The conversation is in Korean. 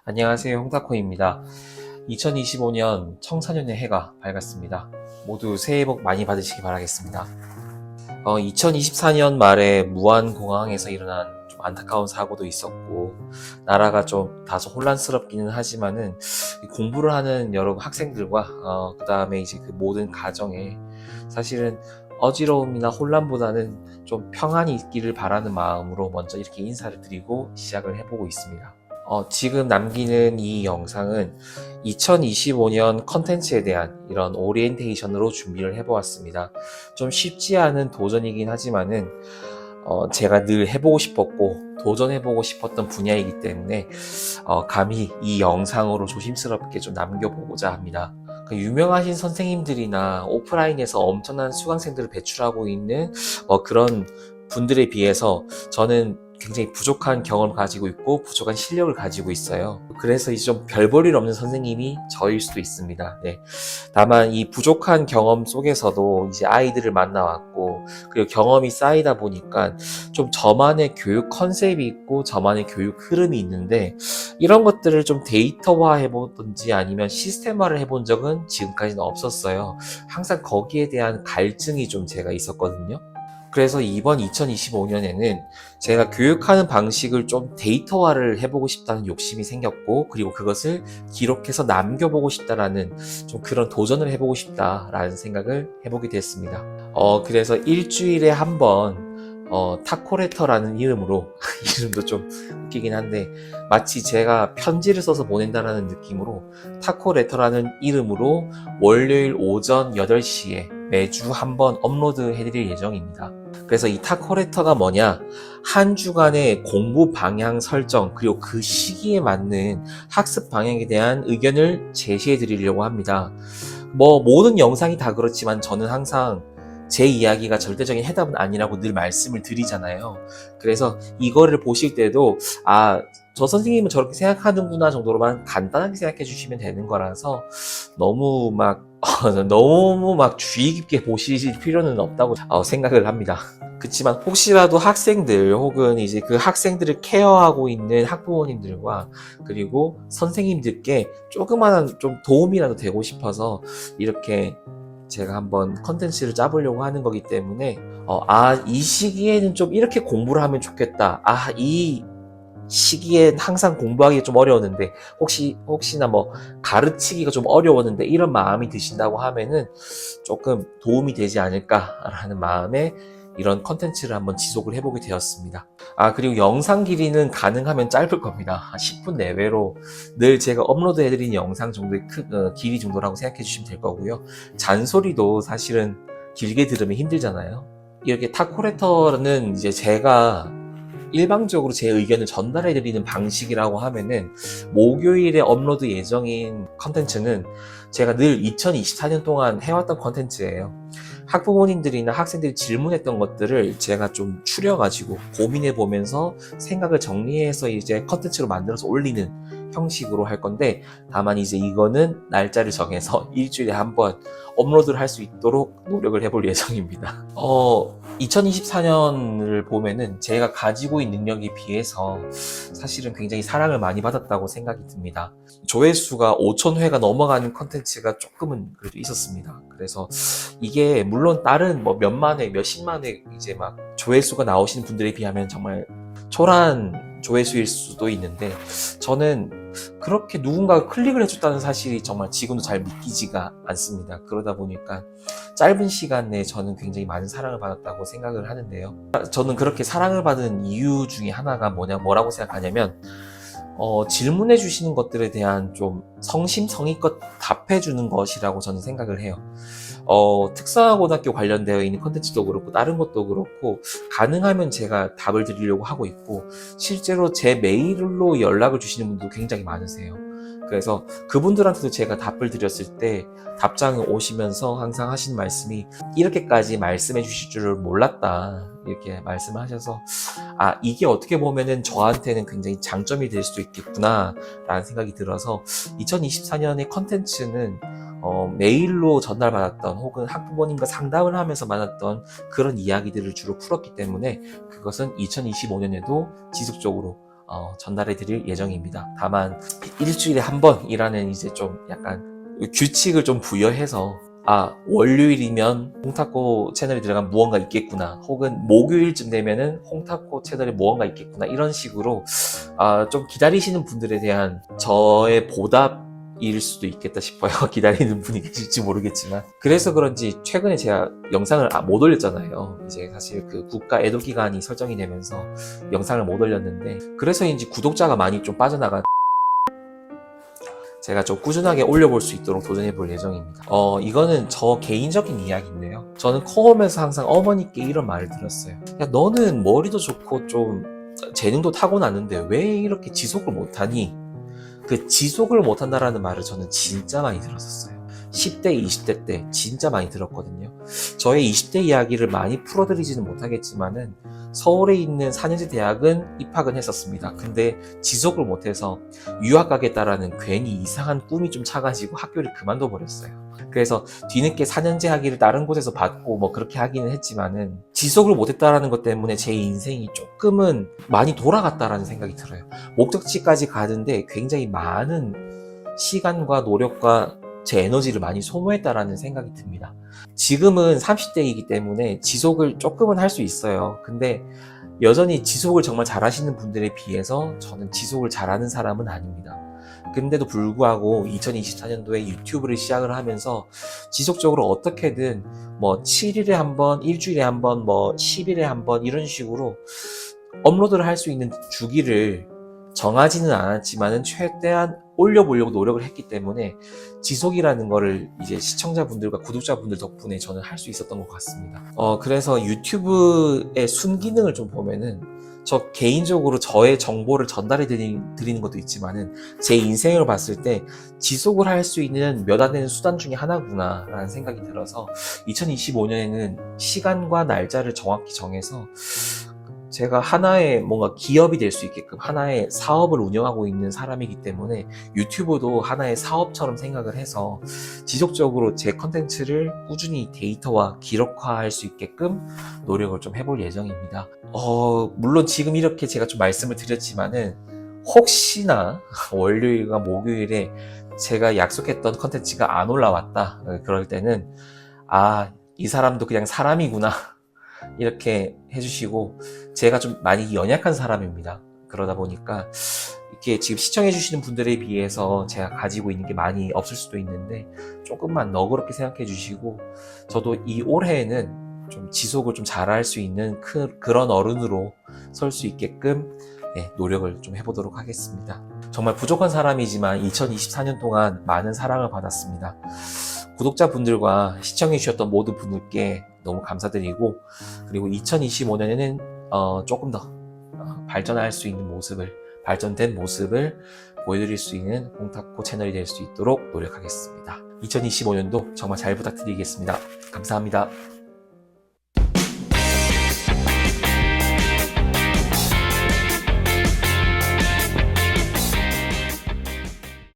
안녕하세요. 홍타코입니다. 2025년 청사년의 해가 밝았습니다. 모두 새해 복 많이 받으시기 바라겠습니다. 2024년 말에 무안공항에서 일어난 좀 안타까운 사고도 있었고, 나라가 좀 다소 혼란스럽기는 하지만은, 공부를 하는 여러 학생들과, 그 다음에 이제 그 모든 가정에 사실은 어지러움이나 혼란보다는 좀 평안이 있기를 바라는 마음으로 먼저 이렇게 인사를 드리고 시작을 해보고 있습니다. 지금 남기는 이 영상은 2025년 컨텐츠에 대한 이런 오리엔테이션으로 준비를 해보았습니다. 좀 쉽지 않은 도전이긴 하지만은 제가 늘 해보고 싶었고 도전해보고 싶었던 분야이기 때문에 감히 이 영상으로 조심스럽게 좀 남겨보고자 합니다. 그 유명하신 선생님들이나 오프라인에서 엄청난 수강생들을 배출하고 있는 그런 분들에 비해서 저는 굉장히 부족한 경험을 가지고 있고 부족한 실력을 가지고 있어요. 그래서 이제 좀 별 볼 일 없는 선생님이 저일 수도 있습니다. 네. 다만 이 부족한 경험 속에서도 이제 아이들을 만나왔고 그리고 경험이 쌓이다 보니까 좀 저만의 교육 컨셉이 있고 저만의 교육 흐름이 있는데 이런 것들을 좀 데이터화 해보든지 아니면 시스템화를 해본 적은 지금까지는 없었어요. 항상 거기에 대한 갈증이 좀 제가 있었거든요. 그래서 이번 2025년에는 제가 교육하는 방식을 좀 데이터화를 해보고 싶다는 욕심이 생겼고, 그리고 그것을 기록해서 남겨보고 싶다라는 좀 그런 도전을 해보고 싶다라는 생각을 해보게 됐습니다. 그래서 일주일에 한 번, 타코레터라는 이름으로, 이름도 좀 웃기긴 한데, 마치 제가 편지를 써서 보낸다라는 느낌으로 타코레터라는 이름으로 월요일 오전 8시에 매주 한 번 업로드 해드릴 예정입니다. 그래서 이 타코레터가 뭐냐? 한 주간의 공부 방향 설정, 그리고 그 시기에 맞는 학습 방향에 대한 의견을 제시해 드리려고 합니다. 모든 영상이 다 그렇지만 저는 항상 제 이야기가 절대적인 해답은 아니라고 늘 말씀을 드리잖아요. 그래서 이거를 보실 때도, 저 선생님은 저렇게 생각하는구나 정도로만 간단하게 생각해 주시면 되는 거라서 너무 막 주의 깊게 보실 필요는 없다고 생각을 합니다. 그치만 혹시라도 학생들 혹은 이제 그 학생들을 케어하고 있는 학부모님들과 그리고 선생님들께 조그마한 좀 도움이라도 되고 싶어서 이렇게 제가 한번 컨텐츠를 짜보려고 하는 거기 때문에 이 시기에는 좀 이렇게 공부를 하면 좋겠다. 이 시기엔 항상 공부하기 좀 어려웠는데 혹시나 가르치기가 좀 어려웠는데 이런 마음이 드신다고 하면은 조금 도움이 되지 않을까라는 마음에 이런 컨텐츠를 한번 지속을 해보게 되었습니다. 그리고 영상 길이는 가능하면 짧을 겁니다. 10분 내외로 늘 제가 업로드 해드린 영상 정도의 길이 정도라고 생각해 주시면 될 거고요. 잔소리도 사실은 길게 들으면 힘들잖아요. 이렇게 타코레터는 이제 제가 일방적으로 제 의견을 전달해드리는 방식이라고 하면은 목요일에 업로드 예정인 컨텐츠는 제가 늘 2024년 동안 해왔던 컨텐츠예요. 학부모님들이나 학생들이 질문했던 것들을 제가 좀 추려가지고 고민해보면서 생각을 정리해서 이제 컨텐츠로 만들어서 올리는 형식으로 할 건데, 다만 이제 이거는 날짜를 정해서 일주일에 한 번 업로드를 할 수 있도록 노력을 해볼 예정입니다. 2024년을 보면은 제가 가지고 있는 능력에 비해서 사실은 굉장히 사랑을 많이 받았다고 생각이 듭니다. 조회수가 5,000회가 넘어가는 컨텐츠가 조금은 그래도 있었습니다. 그래서 이게 물론 다른 몇만 회, 몇십만 회 이제 막 조회수가 나오시는 분들에 비하면 정말 초라한 조회수일 수도 있는데, 저는 그렇게 누군가가 클릭을 해줬다는 사실이 정말 지금도 잘 믿기지가 않습니다. 그러다 보니까 짧은 시간 내에 저는 굉장히 많은 사랑을 받았다고 생각을 하는데요. 저는 그렇게 사랑을 받은 이유 중에 하나가 뭐라고 생각하냐면, 질문해 주시는 것들에 대한 좀 성심성의껏 답해 주는 것이라고 저는 생각을 해요. 특성화고등학교 관련되어 있는 컨텐츠도 그렇고 다른 것도 그렇고 가능하면 제가 답을 드리려고 하고 있고, 실제로 제 메일로 연락을 주시는 분도 굉장히 많으세요. 그래서 그분들한테도 제가 답을 드렸을 때 답장을 오시면서 항상 하신 말씀이, 이렇게까지 말씀해 주실 줄을 몰랐다, 이렇게 말씀을 하셔서 이게 어떻게 보면은 저한테는 굉장히 장점이 될 수도 있겠구나 라는 생각이 들어서 2024년의 컨텐츠는 메일로 전달받았던 혹은 학부모님과 상담을 하면서 만났던 그런 이야기들을 주로 풀었기 때문에 그것은 2025년에도 지속적으로 전달해 드릴 예정입니다. 다만 일주일에 한 번이라는 이제 좀 약간 규칙을 좀 부여해서 월요일이면 홍타코 채널에 들어간 무언가 있겠구나, 혹은 목요일쯤 되면은 홍타코 채널에 무언가 있겠구나, 이런 식으로 좀 기다리시는 분들에 대한 저의 보답일 수도 있겠다 싶어요. 기다리는 분이 계실지 모르겠지만. 그래서 그런지 최근에 제가 영상을 못 올렸잖아요. 이제 사실 그 국가 애도 기간이 설정이 되면서 영상을 못 올렸는데, 그래서인지 구독자가 많이 좀 빠져나간, 제가 좀 꾸준하게 올려볼 수 있도록 도전해 볼 예정입니다. 이거는 저 개인적인 이야기인데요. 저는 커오면서 항상 어머니께 이런 말을 들었어요. 야, 너는 머리도 좋고 좀 재능도 타고났는데 왜 이렇게 지속을 못하니? 그 지속을 못한다라는 말을 저는 진짜 많이 들었었어요. 10대, 20대 때 진짜 많이 들었거든요. 저의 20대 이야기를 많이 풀어드리지는 못하겠지만은 서울에 있는 4년제 대학은 입학은 했었습니다. 근데 지속을 못해서 유학 가겠다라는 괜히 이상한 꿈이 좀 차가지고 학교를 그만둬 버렸어요. 그래서 뒤늦게 4년제 학위를 다른 곳에서 받고 뭐 그렇게 하기는 했지만은 지속을 못했다라는 것 때문에 제 인생이 조금은 많이 돌아갔다라는 생각이 들어요. 목적지까지 가는데 굉장히 많은 시간과 노력과 제 에너지를 많이 소모했다라는 생각이 듭니다. 지금은 30대이기 때문에 지속을 조금은 할 수 있어요. 근데 여전히 지속을 정말 잘하시는 분들에 비해서 저는 지속을 잘하는 사람은 아닙니다. 근데도 불구하고 2024년도에 유튜브를 시작을 하면서 지속적으로 어떻게든 뭐 7일에 한 번, 일주일에 한 번, 뭐 10일에 한 번 이런 식으로 업로드를 할 수 있는 주기를 정하지는 않았지만은 최대한 올려보려고 노력을 했기 때문에 지속이라는 거를 이제 시청자분들과 구독자분들 덕분에 저는 할 수 있었던 것 같습니다. 그래서 유튜브의 순기능을 좀 보면은 저 개인적으로 저의 정보를 전달해 드리는 것도 있지만은 제 인생을 봤을 때 지속을 할 수 있는 몇 안 되는 수단 중에 하나구나 라는 생각이 들어서 2025년에는 시간과 날짜를 정확히 정해서 제가 하나의 뭔가 기업이 될 수 있게끔 하나의 사업을 운영하고 있는 사람이기 때문에 유튜브도 하나의 사업처럼 생각을 해서 지속적으로 제 컨텐츠를 꾸준히 데이터화, 기록화할 수 있게끔 노력을 좀 해볼 예정입니다. 물론 지금 이렇게 제가 좀 말씀을 드렸지만은 혹시나 월요일과 목요일에 제가 약속했던 컨텐츠가 안 올라왔다, 그럴 때는 이 사람도 그냥 사람이구나 이렇게 해주시고, 제가 좀 많이 연약한 사람입니다. 그러다 보니까 이렇게 지금 시청해주시는 분들에 비해서 제가 가지고 있는 게 많이 없을 수도 있는데 조금만 너그럽게 생각해 주시고, 저도 이 올해에는 좀 지속을 좀 잘할 수 있는 그런 어른으로 설 수 있게끔 노력을 좀 해보도록 하겠습니다. 정말 부족한 사람이지만 2024년 동안 많은 사랑을 받았습니다. 구독자분들과 시청해주셨던 모든 분들께 너무 감사드리고, 그리고 2025년에는 조금 더 발전할 수 있는 모습을, 발전된 모습을 보여드릴 수 있는 홍타코 채널이 될 수 있도록 노력하겠습니다. 2025년도 정말 잘 부탁드리겠습니다. 감사합니다.